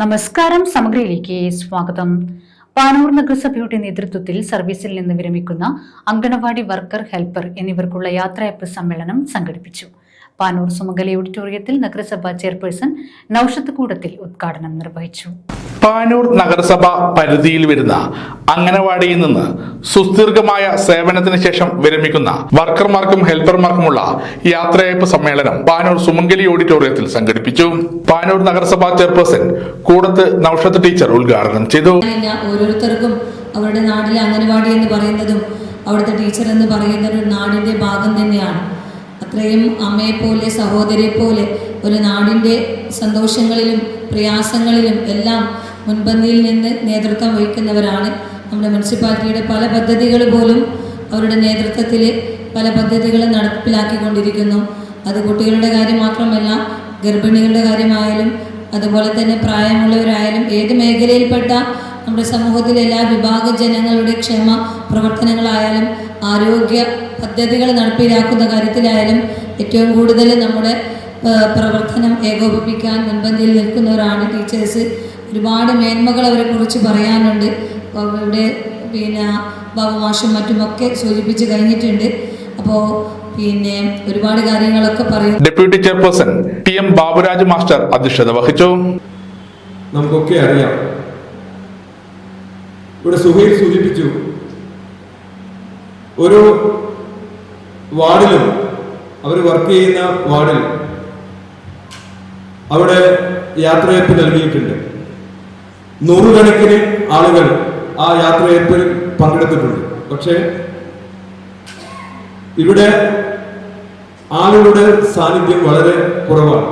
നമസ്കാരം. സമഗ്രയിലേക്ക് സ്വാഗതം. പാനൂർ നഗരസഭയുടെ നേതൃത്വത്തിൽ സർവീസിൽ നിന്ന് വിരമിക്കുന്ന അങ്കണവാടി വർക്കർ, ഹെൽപ്പർ എന്നിവർക്കുള്ള യാത്രയയപ്പ് സമ്മേളനം സംഘടിപ്പിച്ചു. പാനൂർ സുമംഗലി ഓഡിറ്റോറിയത്തിൽ നഗരസഭാ ചെയർപേഴ്സൺ നൌഷത്ത് കൂടത്തിൽ ഉദ്ഘാടനം നിർവഹിച്ചു. പാനൂർ നഗരസഭ പരിധിയിൽ വരുന്ന അങ്കണവാടിയിൽ നിന്ന് സുദീർഘമായ സേവനത്തിന് ശേഷം വിരമിക്കുന്ന വർക്കർമാർക്കും ഹെൽപ്പർമാർക്കുമുള്ള യാത്രയയപ്പ് സമ്മേളനം പാനൂർ സുമംഗലി ഓഡിറ്റോറിയത്തിൽ സംഘടിപ്പിച്ചു. പാനൂർ നഗരസഭാ ചെയർപേഴ്സൺ കൂടത്ത് നൌഷത്ത് ടീച്ചർ ഉദ്ഘാടനം ചെയ്തു. ഓരോരുത്തർക്കും അവരുടെ നാട്ടിലെ അംഗനവാടി എന്ന് പറയുന്നതും അവിടുത്തെ ടീച്ചർ എന്ന് പറയുന്നത് ഒരു നാടിന്റെ ഭാഗം തന്നെയാണ്. അത്രയും അമ്മയെപ്പോലെ, സഹോദരിയെ പോലെ ഒരു നാടിന്റെ സന്തോഷങ്ങളിലും പ്രയാസങ്ങളിലും എല്ലാം മുൻപന്തിയിൽ നിന്ന് നേതൃത്വം വഹിക്കുന്നവരാണ്. നമ്മുടെ മുനിസിപ്പാലിറ്റിയുടെ പല പദ്ധതികൾ പോലും അവരുടെ നേതൃത്വത്തിൽ പല പദ്ധതികളും നടപ്പിലാക്കിക്കൊണ്ടിരിക്കുന്നു. അത് കുട്ടികളുടെ കാര്യം മാത്രമല്ല, ഗർഭിണികളുടെ കാര്യമായാലും അതുപോലെ തന്നെ പ്രായമുള്ളവരായാലും ഏത് മേഖലയിൽപ്പെട്ട നമ്മുടെ സമൂഹത്തിലെ എല്ലാ വിഭാഗ ജനങ്ങളുടെ ക്ഷേമ പ്രവർത്തനങ്ങളായാലും ആരോഗ്യ പദ്ധതികൾ നടപ്പിലാക്കുന്ന കാര്യത്തിലായാലും ഏറ്റവും കൂടുതൽ നമ്മുടെ പ്രവർത്തനം ഏകോപിപ്പിക്കാൻ മുൻപന്തിയിൽ നിൽക്കുന്നവരാണ് ടീച്ചേഴ്സ്. ഒരുപാട് മേന്മകൾ അവരെ കുറിച്ച് പറയാനുണ്ട്. ഇവിടെ ബാബു മാഷും മറ്റുമൊക്കെ സൂചിപ്പിച്ച് കഴിഞ്ഞിട്ടുണ്ട്. അപ്പോൾ ഒരുപാട് കാര്യങ്ങളൊക്കെ പറയും. Deputy chairperson TM. Baburaj master അധ്യക്ഷത വഹിച്ചു. നമുക്കൊക്കെ അറിയാം, ഇവിടെ സുഹൈൽ സൂചിപ്പിച്ചു, ഒരു വാർഡിലും അവർ വർക്ക് ചെയ്യുന്ന വാർഡിൽ അവിടെ യാത്രയയപ്പ് നൽകിയിട്ടുണ്ട്. നൂറുകണക്കിന് ആളുകൾ ആ യാത്രയയപ്പിൽ പങ്കെടുത്തിട്ടുണ്ട്. പക്ഷേ ഇവിടെ ആളുകളുടെ സാന്നിധ്യം വളരെ കുറവാണ്.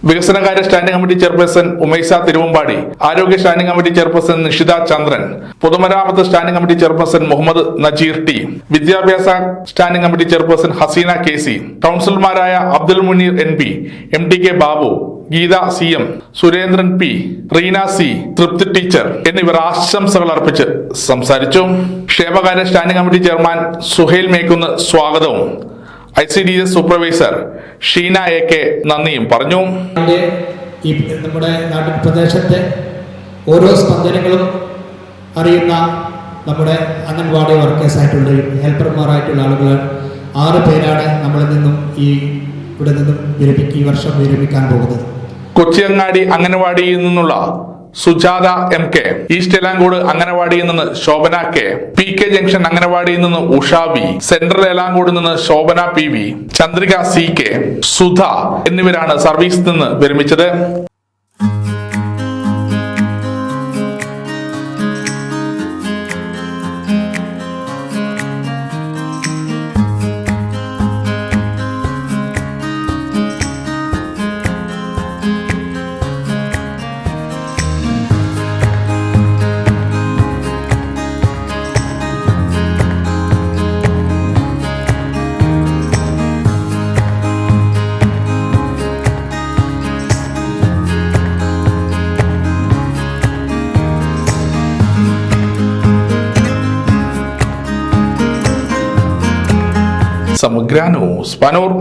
വികസനകാര്യ standing committee chairperson Umaisa Thiruvambadi, ആരോഗ്യ standing committee chairperson Nishitha Chandran, പൊതുമരാമത്ത് standing committee chairperson Muhammad Najeer T, വിദ്യാഭ്യാസ standing committee chairperson Haseena KC, കൌൺസിലർമാരായ Abdul Muneer NP, MTK. Babu, Geetha CM, Surendran P, Reena C, Thripthi teacher എന്നിവർ ആശംസകൾ അർപ്പിച്ച് സംസാരിച്ചു. ക്ഷേമകാര്യ standing committee chairman Suhail Mekkunnu സ്വാഗതവും ICDS സൂപ്പർവൈസർ ഷീന എ.കെ. നന്ദിയും പറഞ്ഞു. നമ്മുടെ നാട്ടിൻ പ്രദേശത്തെ ഓരോ സ്പന്ദനങ്ങളും അറിയുന്ന നമ്മുടെ അംഗൻവാടി വർക്കേഴ്സായിട്ടുള്ള ഹെൽപ്പർമാരായിട്ടുള്ള ആളുകൾ 6 പേരാണ് നമ്മളിൽ നിന്നും ഇവിടെ നിന്നും ഈ വർഷം വിരമിക്കാൻ പോകുന്നത്. കൊച്ചിയങ്ങാടി അംഗനവാടിയിൽ നിന്നുള്ള സുജാത M.K, ഈസ്റ്റ് എലാങ്കോട് അംഗനവാടിയിൽ നിന്ന് ശോഭന കെ, PK ജംഗ്ഷൻ അംഗനവാടിയിൽ നിന്ന് ഉഷ വി, സെൻട്രൽ എലാങ്കോട് നിന്ന് ശോഭന PV, ചന്ദ്രിക CK, സുധ എന്നിവരാണ് സർവീസിൽ നിന്ന് വിരമിച്ചത്. സമഗ്ര ന്യൂസ്, പാനൂർ.